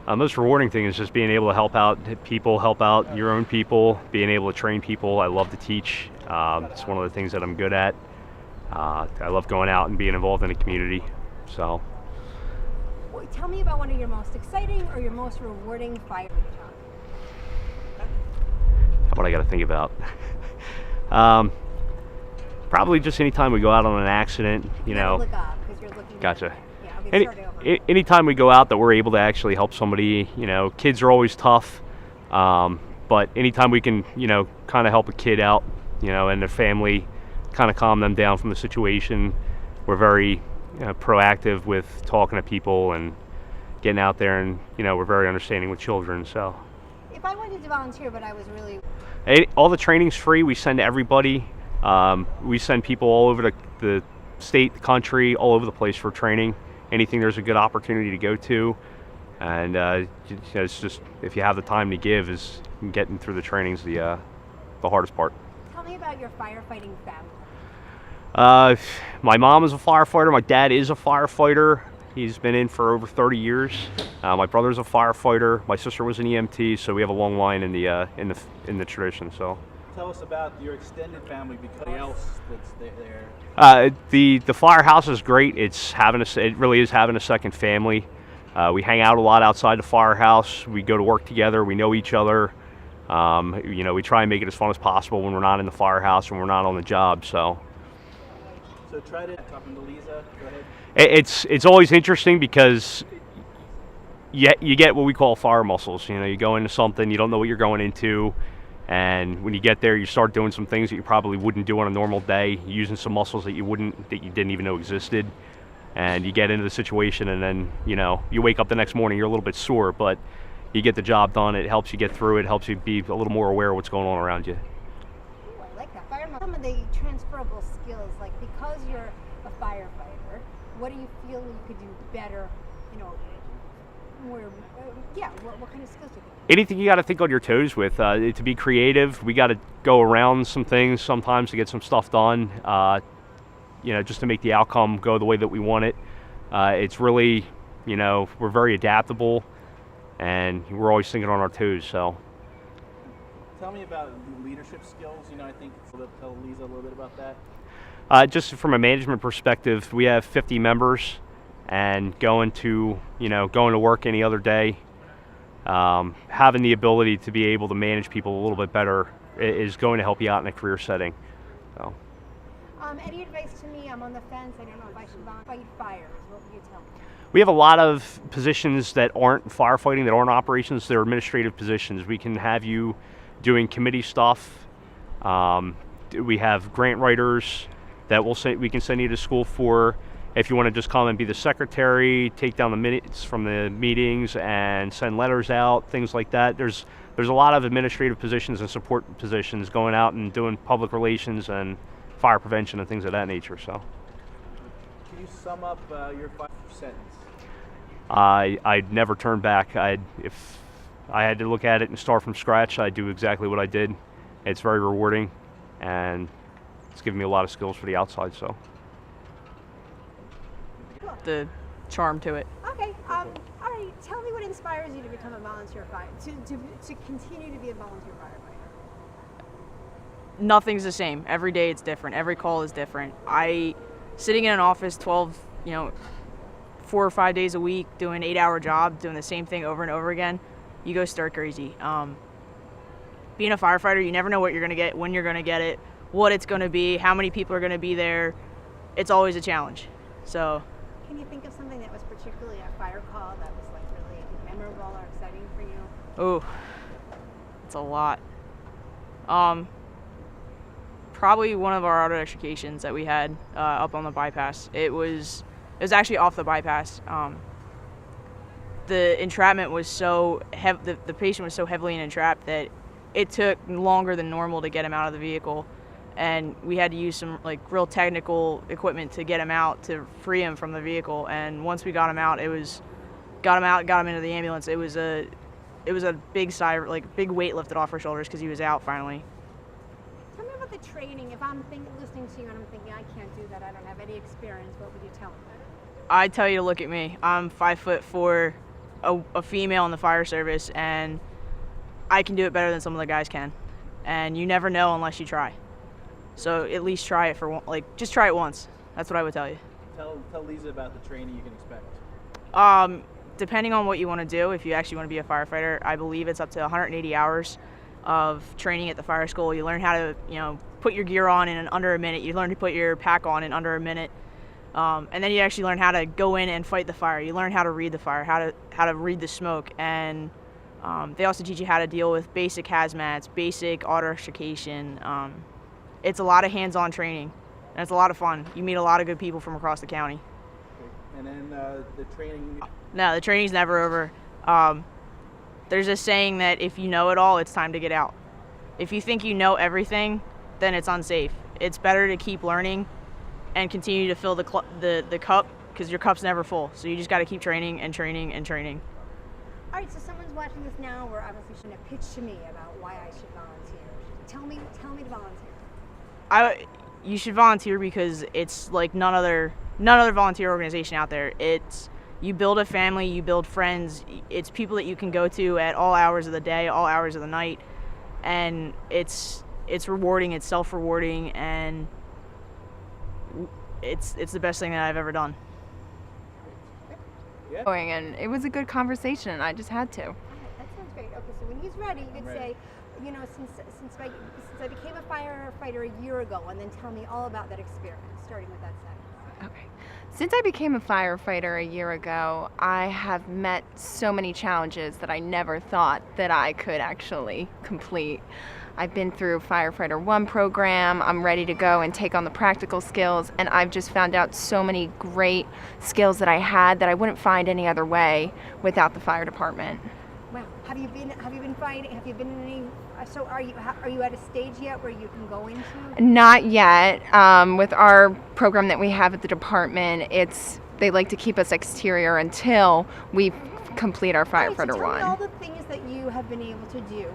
Most rewarding thing is just being able to help out people, help out your own people, being able to train people. I love to teach. It's one of the things that I'm good at. I love going out and being involved in the community. So, Well, tell me about one of your most exciting or your most rewarding fire jobs. what I got to think about. Probably just anytime we go out on an accident, you know. Look up because you're looking. Gotcha. Yeah, I'll get started over. Anytime we go out that we're able to actually help somebody, you know, kids are always tough, but anytime we can, you know, kind of help a kid out, you know, and their family, kind of calm them down from the situation, we're very proactive with talking to people and getting out there, and you know, we're very understanding with children. So If I wanted to volunteer, but I was really all the training's free. We send to everybody. We send people all over the state, the country, all over the place for training. Anything there's a good opportunity to go to, and you know, it's just if you have the time to give, is getting through the training's the hardest part. tell me about your firefighting family. My mom is a firefighter. My dad is a firefighter. He's been in for over 30 years. My brother's a firefighter. My sister was an EMT, so we have a long line in the tradition. So. Tell us about your extended family, because else that's there. The firehouse is great. It really is having a second family. We hang out a lot outside the firehouse. We go to work together. We know each other. You know, we try and make it as fun as possible when we're not in the firehouse, when we're not on the job. So try to talking to Lisa. Go ahead. It's always interesting because you get what we call fire muscles. You know, you go into something, you don't know what you're going into. And when you get there, you start doing some things that you probably wouldn't do on a normal day, using some muscles that you didn't even know existed. And you get into the situation, and then, you know, you wake up the next morning, you're a little bit sore, but you get the job done. It helps you get through it, helps you be a little more aware of what's going on around you. Ooh, I like that. Some of the transferable skills, like because you're a firefighter, what do you feel you could do better, you know, more, what kind of skills do you think? Anything you got to think on your toes with. To be creative, we got to go around some things sometimes to get some stuff done, you know, just to make the outcome go the way that we want it. It's really, you know, we're very adaptable, and we're always thinking on our toes. So, tell me about leadership skills. You know, I think tell Lisa a little bit about that. Just from a management perspective, we have 50 members, and going to work any other day. Having the ability to be able to manage people a little bit better is going to help you out in a career setting. So. Any advice to me? I'm on the fence. I don't know if I should fight fires. What would you tell me? We have a lot of positions that aren't firefighting, that aren't operations. They're administrative positions. We can have you doing committee stuff. We have grant writers that we can send you to school for. If you want to just come and be the secretary, take down the minutes from the meetings and send letters out, things like that. There's a lot of administrative positions and support positions going out and doing public relations and fire prevention and things of that nature. So. Can you sum up your 5 sentence? I'd never turn back. If I had to look at it and start from scratch, I'd do exactly what I did. It's very rewarding, and it's given me a lot of skills for the outside. So. The charm to it. Okay. All right. Tell me what inspires you to become a volunteer to continue to be a volunteer firefighter. Nothing's the same. Every day it's different. Every call is different. Sitting in an office 4 or 5 days a week, doing an 8-hour job, doing the same thing over and over again, you go stir crazy. Being a firefighter, you never know what you're going to get, when you're going to get it, what it's going to be, how many people are going to be there. It's always a challenge. So. Can you think of something that was particularly a fire call that was like really memorable or exciting for you? Oh, it's a lot. Probably one of our auto extrications that we had up on the bypass. It was actually off the bypass. The entrapment was so the patient was so heavily entrapped that it took longer than normal to get him out of the vehicle. And we had to use some like real technical equipment to get him out, to free him from the vehicle. And once we got him out, got him into the ambulance. It was a big sigh, like big weight lifted off our shoulders because he was out finally. Tell me about the training. If I'm listening to you and I'm thinking I can't do that, I don't have any experience, what would you tell me? I'd tell you to look at me. I'm 5'4", a female in the fire service, and I can do it better than some of the guys can. And you never know unless you try. So at least try it just try it once. That's what I would tell you. Tell Lisa about the training you can expect. Depending on what you want to do, if you actually want to be a firefighter, I believe it's up to 180 hours of training at the fire school. You learn how to, put your gear on in under a minute. You learn to put your pack on in under a minute. And then you actually learn how to go in and fight the fire. You learn how to read the fire, how to read the smoke. And they also teach you how to deal with basic hazmats, basic auto extrication. It's a lot of hands-on training, and it's a lot of fun. You meet a lot of good people from across the county. And then the training? No, the training's never over. There's a saying that if you know it all, it's time to get out. If you think you know everything, then it's unsafe. It's better to keep learning and continue to fill the cup, because your cup's never full. So you just got to keep training and training and training. All right, so someone's watching this now. We're obviously trying to pitch to me about why I should volunteer. Tell me to volunteer. You should volunteer because it's like none other volunteer organization out there. You build a family, you build friends. It's people that you can go to at all hours of the day, all hours of the night, and it's rewarding. It's self-rewarding, and it's the best thing that I've ever done. Yeah. And it was a good conversation. I just had to. All right, that sounds great. Okay, so when he's ready, you could say, since I became a firefighter a year ago, and then tell me all about that experience, starting with that sentence. Okay. Since I became a firefighter a year ago, I have met so many challenges that I never thought that I could actually complete. I've been through Firefighter 1 program. I'm ready to go and take on the practical skills, and I've just found out so many great skills that I had that I wouldn't find any other way without the fire department. Wow. Have you been fighting? Have you been in any? So are you at a stage yet where you can go into? Not yet. With our program that we have at the department, they like to keep us exterior until we complete our All right, so Firefighter tell 1. me all the things that you have been able to do.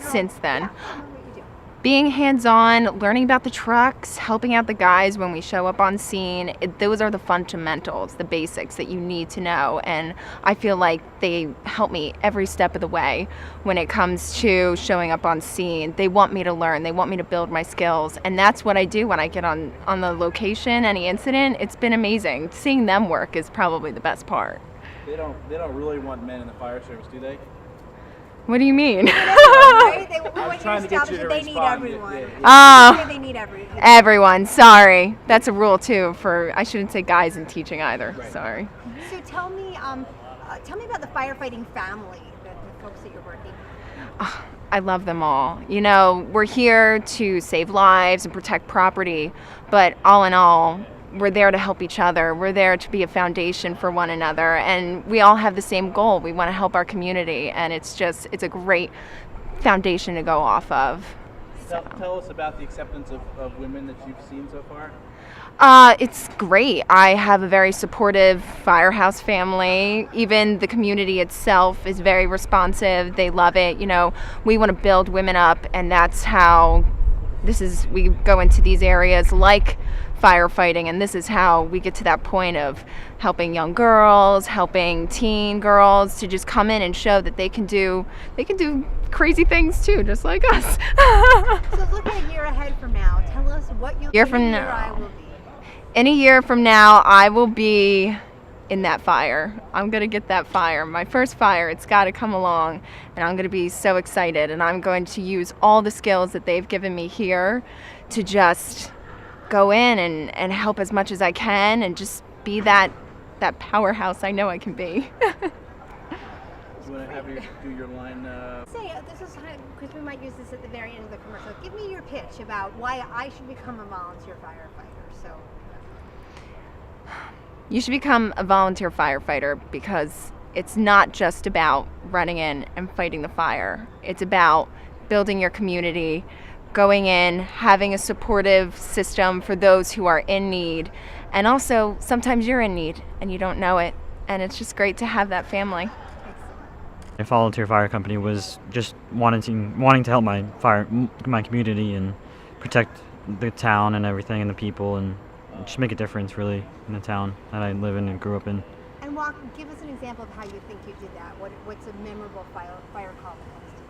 Since then. Yeah, tell me what you do. Being hands-on, learning about the trucks, helping out the guys when we show up on scene, those are the fundamentals, the basics that you need to know. And I feel like they help me every step of the way when it comes to showing up on scene. They want me to learn. They want me to build my skills. And that's what I do when I get on the location, any incident. It's been amazing. Seeing them work is probably the best part. They don't really want men in the fire service, do they? What do you mean? Right? They want you trying to to get establish you to that they need respond. everyone. Yeah. Say they need everyone. Everyone, sorry. That's a rule too I shouldn't say guys in teaching either. Right. Sorry. So tell me about the firefighting family, the folks that you're working with. I love them all. We're here to save lives and protect property, but all in all, we're there to help each other. We're there to be a foundation for one another, and we all have the same goal. We want to help our community, and it's a great foundation to go off of. Tell us about the acceptance of women that you've seen so far. It's great. I have a very supportive firehouse family. Even the community itself is very responsive. They love it. We want to build women up, and that's how we go into these areas like firefighting, and this is how we get to that point of helping young girls, helping teen girls to just come in and show that they can do crazy things too, just like us. So look at a year ahead from now. Tell us what you'll Year be from where now. I will be. In a year from now, I will be in that fire. I'm going to get that fire. My first fire, it's got to come along, and I'm going to be so excited, and I'm going to use all the skills that they've given me here to just go in and help as much as I can and just be that powerhouse I know I can be. Do you want to have do your line? Say, this is because we might use this at the very end of the commercial. Give me your pitch about why I should become a volunteer firefighter. So. You should become a volunteer firefighter because it's not just about running in and fighting the fire. It's about building your community, going in, having a supportive system for those who are in need, and also sometimes you're in need and you don't know it, and it's just great to have that family. A volunteer fire company was just wanting to help my community and protect the town and everything and the people and just make a difference really in the town that I live in and grew up in. And give us an example of how you think you did that. What's a memorable fire call that comes to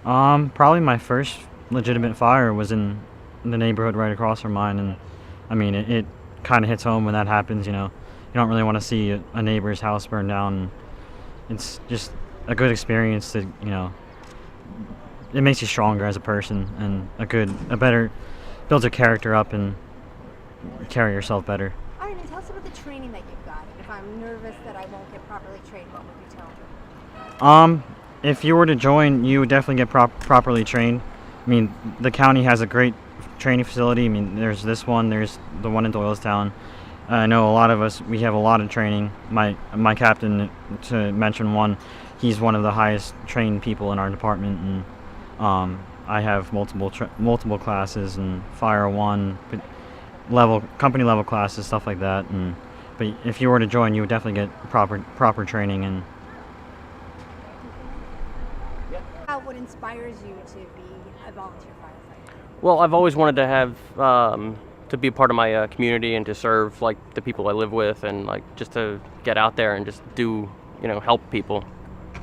mind? Probably my first legitimate fire was in the neighborhood right across from mine, and I mean it kind of hits home when that happens. You know, you don't really want to see a neighbor's house burn down. It's just a good experience to, you know, it makes you stronger as a person, and builds your character up and carry yourself better. All right, and tell us about the training that you've got. If I'm nervous that I won't get properly trained, what would you tell me? If you were to join, you would definitely get properly trained. I mean, the county has a great training facility. I mean, there's this one, there's the one in Doylestown. I know a lot of us, we have a lot of training. My captain, to mention one, he's one of the highest trained people in our department, and I have multiple classes and Fire 1 level, company level classes, stuff like that. But if you were to join, you would definitely get proper training. And What inspires you to be a volunteer firefighter? Well, I've always wanted to have to be a part of my community and to serve like the people I live with, and like just to get out there and just do, you know, help people.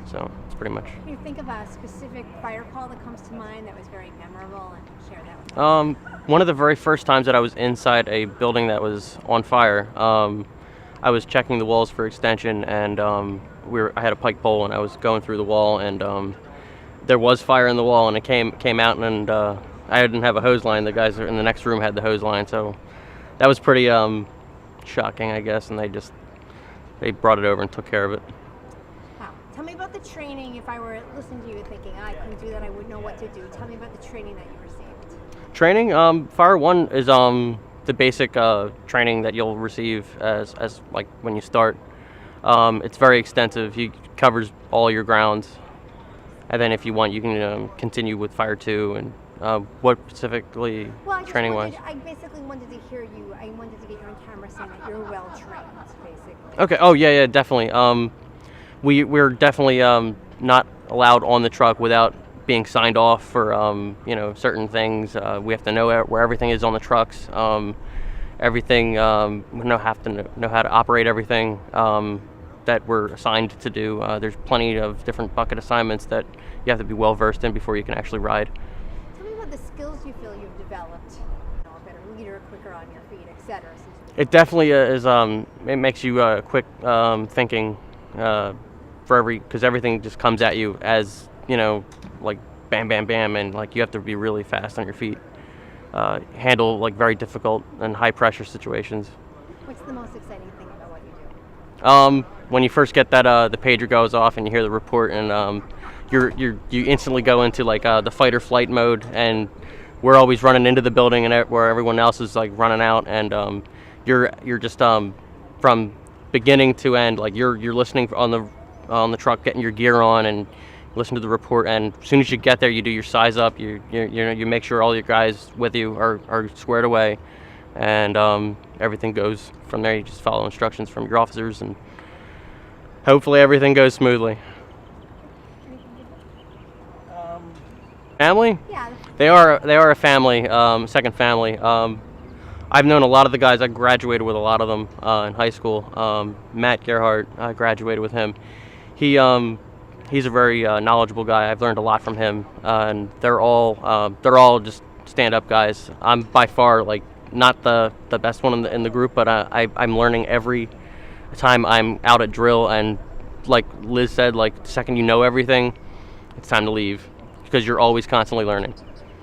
So it's pretty much. Can you think of a specific fire call that comes to mind that was very memorable and share that with us? One of the very first times that I was inside a building that was on fire, I was checking the walls for extension, and I had a pike pole, and I was going through the wall, and there was fire in the wall, and it came out, and I didn't have a hose line. The guys in the next room had the hose line, so that was pretty shocking, I guess, and they brought it over and took care of it. Wow. Tell me about the training. If I were listening to you and thinking, I couldn't do that, I wouldn't know what to do. Tell me about the training that you received. Training, Fire 1 is the basic training that you'll receive as like when you start. It's very extensive. It covers all your grounds. And then if you want, you can continue with Fire 2. And what specifically training-wise? I basically wanted to hear you. I wanted to get you on camera saying that you're well trained, basically. Okay. Oh, yeah, definitely. We're definitely not allowed on the truck without being signed off for certain things. We have to know where everything is on the trucks. Everything. We have to know how to operate everything that we're assigned to do. There's plenty of different bucket assignments that you have to be well versed in before you can actually ride. Tell me about the skills you feel you've developed. A better leader, quicker on your feet, etc. It definitely is. It makes you quick thinking because everything just comes at you as like bam, bam, bam, and like you have to be really fast on your feet. Handle like very difficult and high pressure situations. What's the most exciting thing about what you do? When you first get that the pager goes off and you hear the report, and you instantly go into like the fight or flight mode, and we're always running into the building and where everyone else is like running out, and you're just from beginning to end, like you're listening on the truck, getting your gear on, and listen to the report, and as soon as you get there, you do your size up. You make sure all your guys with you are squared away, and everything goes from there. You just follow instructions from your officers, and hopefully everything goes smoothly. Family? Yeah. They are a family, second family. I've known a lot of the guys. I graduated with a lot of them in high school. Matt Gerhardt, I graduated with him. He's a very knowledgeable guy. I've learned a lot from him, and they're all just stand-up guys. I'm by far like not the best one in the group, but I'm learning every time I'm out at drill. And like Liz said, like the second you know everything, it's time to leave because you're always constantly learning.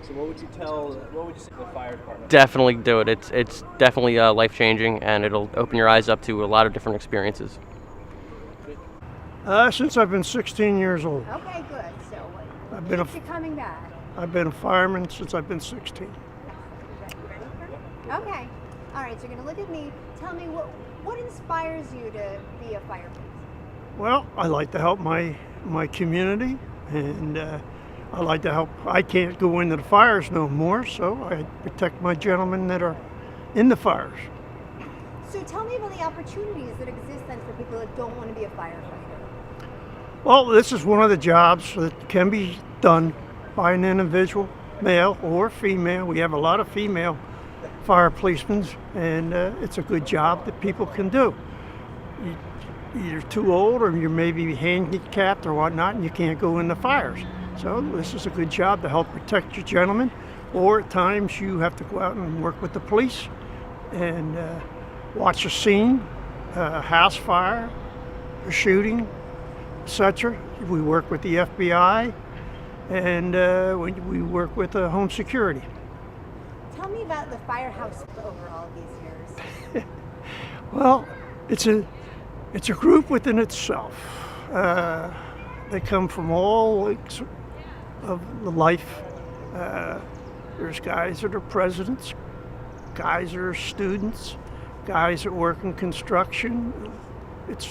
So what would you say to the fire department? Definitely do it. It's definitely life-changing, and it'll open your eyes up to a lot of different experiences. Since I've been 16 years old. Okay, good. So I've been keeps you coming back. I've been a fireman since I've been 16. Okay. All right, so you're going to look at me. Tell me what inspires you to be a fire police? Well, I like to help my community, and I like to help. I can't go into the fires no more, so I protect my gentlemen that are in the fires. So tell me about the opportunities that exist then for people that don't want to be a firefighter. Well, this is one of the jobs that can be done by an individual, male or female. We have a lot of female fire policemen, and it's a good job that people can do. either too old or you're maybe handicapped or whatnot, and you can't go in the fires. So this is a good job to help protect your gentlemen. Or at times you have to go out and work with the police and watch a scene, house fire, a shooting, etc. We work with the FBI, and we work with home security. Tell me about the firehouse over all these years. Well, it's a group within itself. They come from all lakes of the life. There's guys that are presidents, guys that are students, guys that work in construction. It's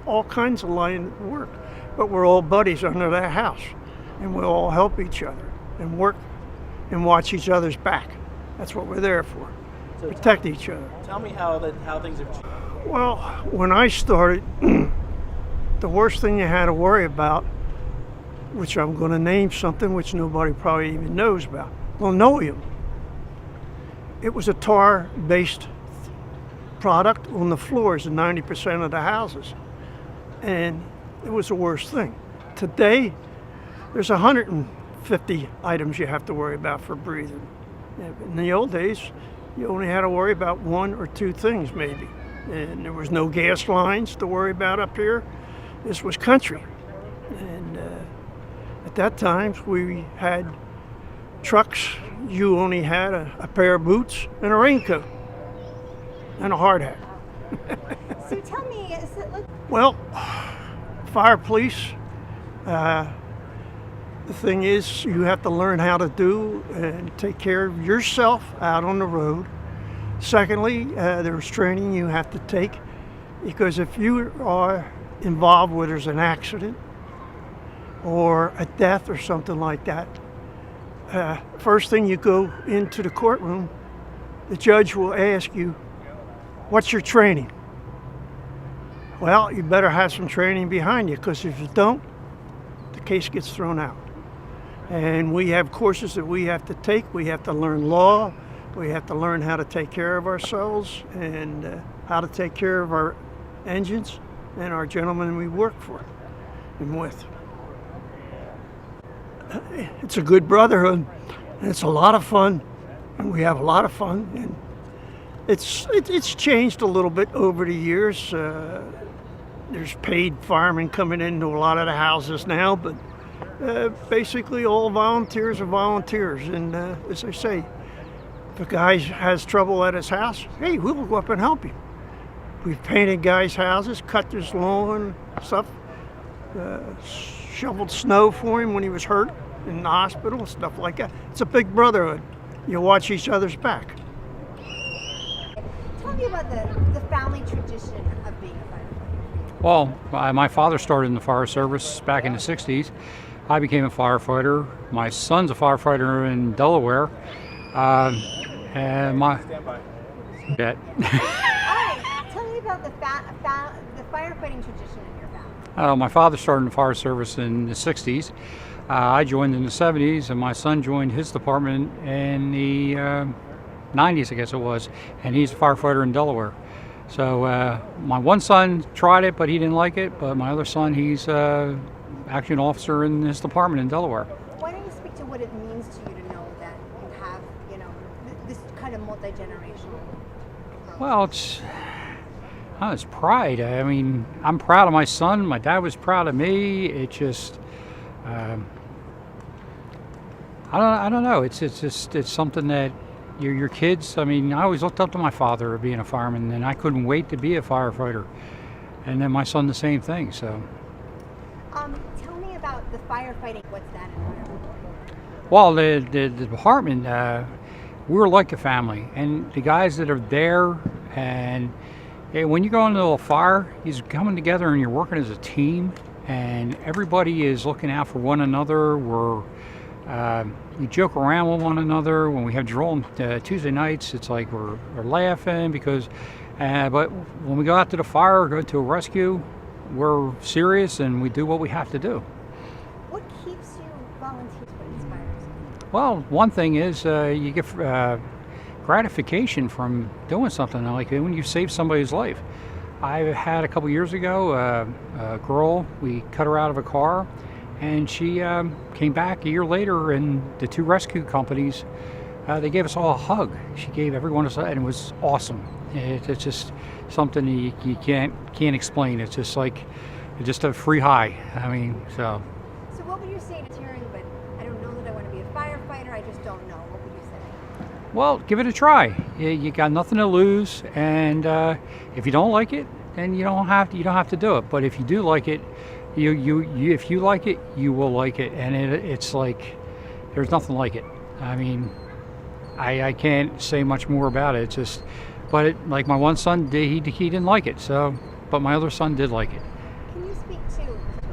all kinds of line of work, but we're all buddies under that house, and we all help each other and work and watch each other's back. That's what we're there for, So protect each other. Tell me how things have changed. Well, when I started, the worst thing you had to worry about, which I'm going to name something which nobody probably even knows about, linoleum. It was a tar-based product on the floors in 90% of the houses, and it was the worst thing. Today, there's 150 items you have to worry about for breathing. In the old days, you only had to worry about one or two things maybe, and there was no gas lines to worry about up here. This was country, and at that time we had trucks. You only had a pair of boots and a raincoat and a hard hat. So tell me, is it like Well, fire police, the thing is you have to learn how to do and take care of yourself out on the road. Secondly, there's training you have to take, because if you are involved where there's an accident or a death or something like that, first thing you go into the courtroom, the judge will ask you, what's your training? Well, you better have some training behind you, because if you don't, the case gets thrown out. And we have courses that we have to take. We have to learn law. We have to learn how to take care of ourselves and how to take care of our engines and our gentlemen we work for and with. It's a good brotherhood, and it's a lot of fun, and we have a lot of fun. And it's changed a little bit over the years. There's paid firemen coming into a lot of the houses now, but basically all volunteers are volunteers. And as I say, if a guy has trouble at his house, hey, we will go up and help him. We've painted guys' houses, cut his lawn, stuff, shoveled snow for him when he was hurt in the hospital, stuff like that. It's a big brotherhood. You watch each other's back. tell me about the family tradition of being a firefighter. Well, my father started in the fire service back in the 60s. I became a firefighter. My son's a firefighter in Delaware. And my... Yeah. All right, tell me about the firefighting tradition in your family. My father started in the fire service in the 60s. I joined in the 70s, and my son joined his department in the 90s, I guess it was, and he's a firefighter in Delaware. So my one son tried it, but he didn't like it. But my other son, he's actually an officer in his department in Delaware. Why don't you speak to what it means to you to know that you have, this kind of multi-generational approach? Well, it's pride. I mean, I'm proud of my son. My dad was proud of me. It just, I don't know. It's something that your kids. I mean, I always looked up to my father being a fireman, and I couldn't wait to be a firefighter. And then my son, the same thing. So. Tell me about the firefighting. What's that environment like? Well, the department, we were like a family, and the guys that are there, and when you go into a fire, you're coming together and you're working as a team, and everybody is looking out for one another. You joke around with one another. When we have drill on Tuesday nights, it's like we're laughing because, but when we go out to the fire, go to a rescue, we're serious and we do what we have to do. What keeps you volunteers? What inspires you? Well, one thing is you get gratification from doing something like when you save somebody's life. I had a couple years ago a girl, we cut her out of a car, and she came back a year later, and the two rescue companies, they gave us all a hug. She gave everyone and it was awesome. It's just something you can't explain. It's just like just a free high. I mean, so. So what would you say to Taryn, but I don't know that I want to be a firefighter, I just don't know. What would you say? Well, give it a try. You got nothing to lose, and if you don't like it, then you don't have to do it. But if you do like it, if you like it, you will like it, and it's like there's nothing like it. I mean, I can't say much more about it. It's just, but like my one son, he didn't like it. So, but my other son did like it. Can you speak to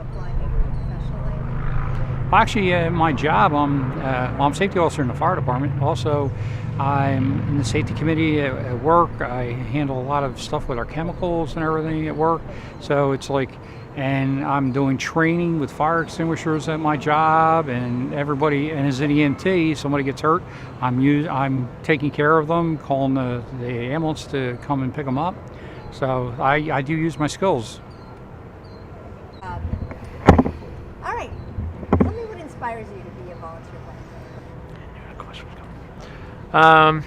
applying in your professional life? Actually, my job, I'm safety officer in the fire department. Also, I'm in the safety committee at work. I handle a lot of stuff with our chemicals and everything at work. So it's like, and I'm doing training with fire extinguishers at my job, and everybody, and as an EMT, somebody gets hurt, I'm taking care of them, calling the ambulance to come and pick them up. So I do use my skills. All right. Tell me what inspires you to be a volunteer firefighter.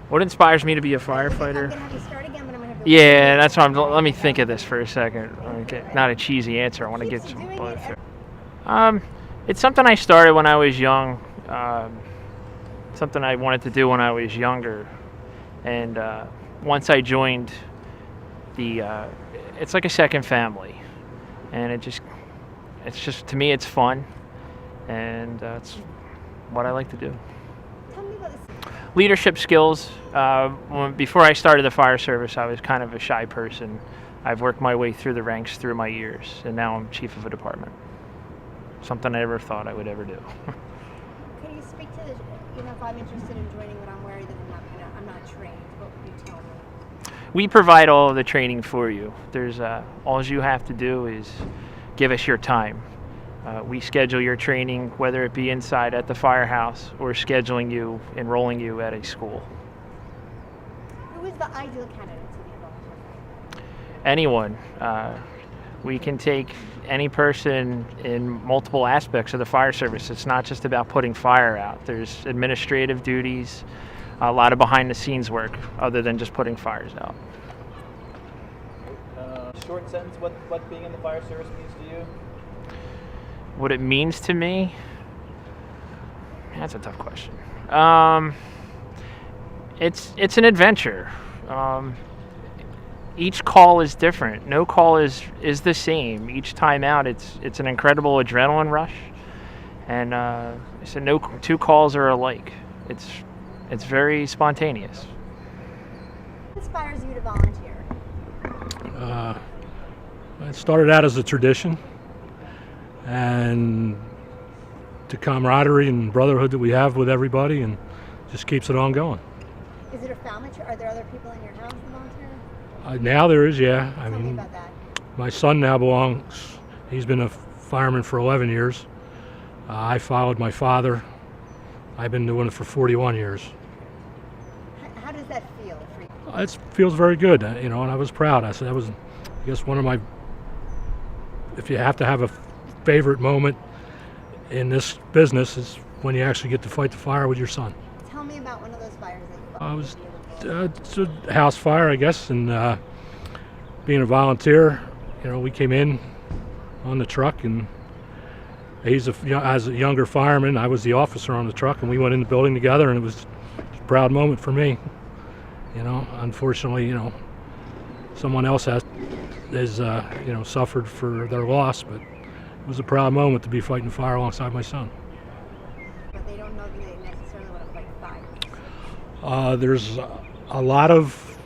What inspires me to be a firefighter? I'm gonna have you start again, but I'm gonna have to. Yeah, that's why let me think of this for a second. Okay, not a cheesy answer. I want to get some blood. It's something I started when I was young. Something I wanted to do when I was younger, and once I joined it's like a second family, and it's just to me it's fun, and that's what I like to do. Tell me about this. Leadership skills. Before I started the fire service, I was kind of a shy person. I've worked my way through the ranks through my years, and now I'm chief of a department. Something I never thought I would ever do. Can you speak to if I'm interested in joining, but I'm worried that I'm not trained, what would you tell me? We provide all of the training for you. There's all you have to do is give us your time. We schedule your training, whether it be inside at the firehouse or scheduling you, enrolling you at a school. Who is the ideal candidate to be a volunteer? Anyone. We can take any person in multiple aspects of the fire service. It's not just about putting fire out. There's administrative duties, a lot of behind the scenes work other than just putting fires out. Short sentence, what being in the fire service means to you? What it means to me? That's a tough question. It's an adventure. Each call is different. No call is the same. Each time out, it's an incredible adrenaline rush, and so no two calls are alike. It's very spontaneous. What inspires you to volunteer? It started out as a tradition, and the camaraderie and brotherhood that we have with everybody, and just keeps it on going. Is it a family? Are there other people in your house that volunteer? Now there is, yeah. Tell me about that. My son now belongs, he's been a fireman for 11 years. I followed my father. I've been doing it for 41 years. How does that feel for you? It feels very good, and I was proud. I said that was, I guess, one of my, if you have to have a favorite moment in this business, is when you actually get to fight the fire with your son. Tell me about one of those fires that you fought. I was it's a house fire, I guess, and being a volunteer, we came in on the truck, and he's as a younger fireman, I was the officer on the truck, and we went in the building together, and it was a proud moment for me. Unfortunately, someone else has suffered for their loss, but it was a proud moment to be fighting fire alongside my son. But they don't know that they necessarily want to fight fire. There's a lot of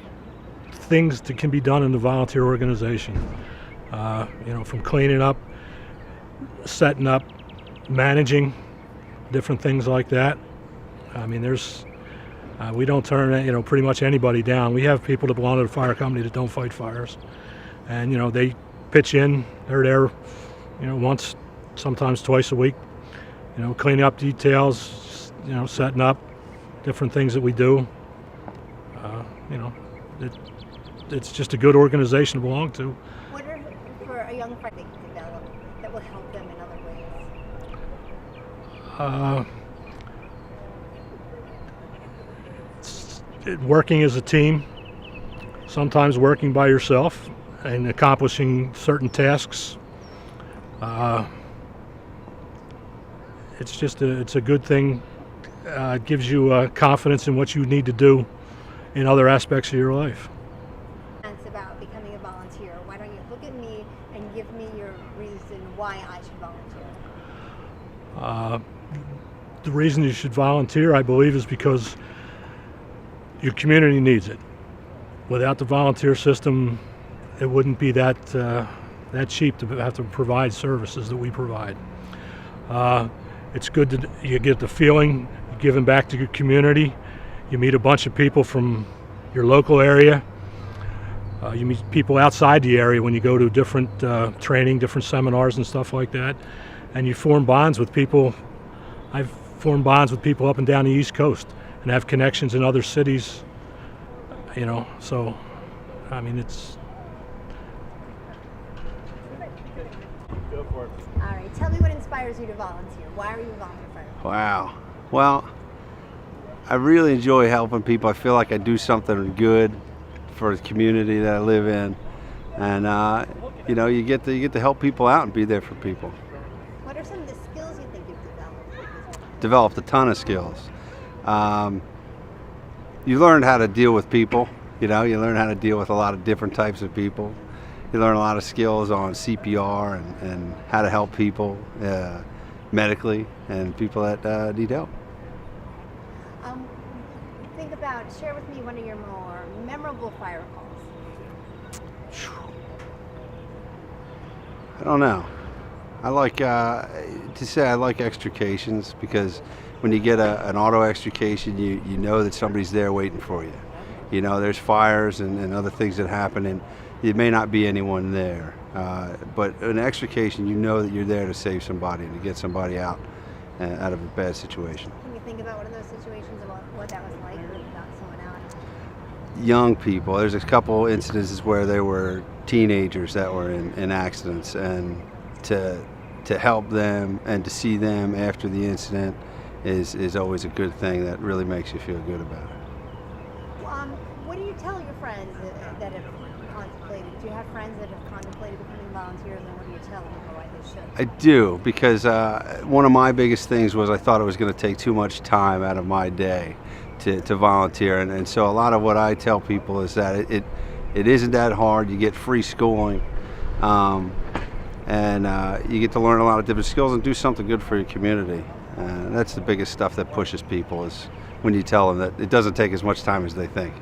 things that can be done in the volunteer organization. From cleaning up, setting up, managing, different things like that. I mean, we don't turn pretty much anybody down. We have people that belong to the fire company that don't fight fires, and they pitch in. They're there, once, sometimes twice a week. Cleaning up details, setting up different things that we do. It's just a good organization to belong to. What are for a young fire they can develop that will help them in other ways? Working as a team, sometimes working by yourself and accomplishing certain tasks. It's a good thing. It gives you confidence in what you need to do in other aspects of your life. It's about becoming a volunteer. Why don't you look at me and give me your reason why I should volunteer? The reason you should volunteer, I believe, is because your community needs it. Without the volunteer system, it wouldn't be that cheap to have to provide services that we provide. It's good that you get the feeling you're giving back to your community. You meet a bunch of people from your local area. You meet people outside the area when you go to different training, different seminars and stuff like that. And you form bonds with people. I've formed bonds with people up and down the East Coast and have connections in other cities, so, it's... Go for it. All right, tell me what inspires you to volunteer. Why are you a volunteer firefighter? Wow. Well, I really enjoy helping people. I feel like I do something good for the community that I live in, and you get to help people out and be there for people. What are some of the skills you think you've developed? Developed a ton of skills. You learn how to deal with people. You learn how to deal with a lot of different types of people. You learn a lot of skills on CPR and how to help people medically and people that need help. Share with me one of your more memorable fire calls. I don't know. I like I like extrications, because when you get an auto extrication, you know that somebody's there waiting for you. There's fires and other things that happen, and it may not be anyone there. But an extrication, you know that you're there to save somebody and to get somebody out of a bad situation. Can you think about one of those situations about what that was like when you got someone out? Young people. There's a couple incidences where there were teenagers that were in accidents, and to help them and to see them after the incident is always a good thing that really makes you feel good about it. What do you tell your friends that have contemplated? Do you have friends that have contemplated becoming volunteers, and what do you tell them why they should? I do, because one of my biggest things was I thought it was going to take too much time out of my day to volunteer, and so a lot of what I tell people is that it isn't that hard. You get free schooling, and you get to learn a lot of different skills and do something good for your community. That's the biggest stuff that pushes people, is when you tell them that it doesn't take as much time as they think.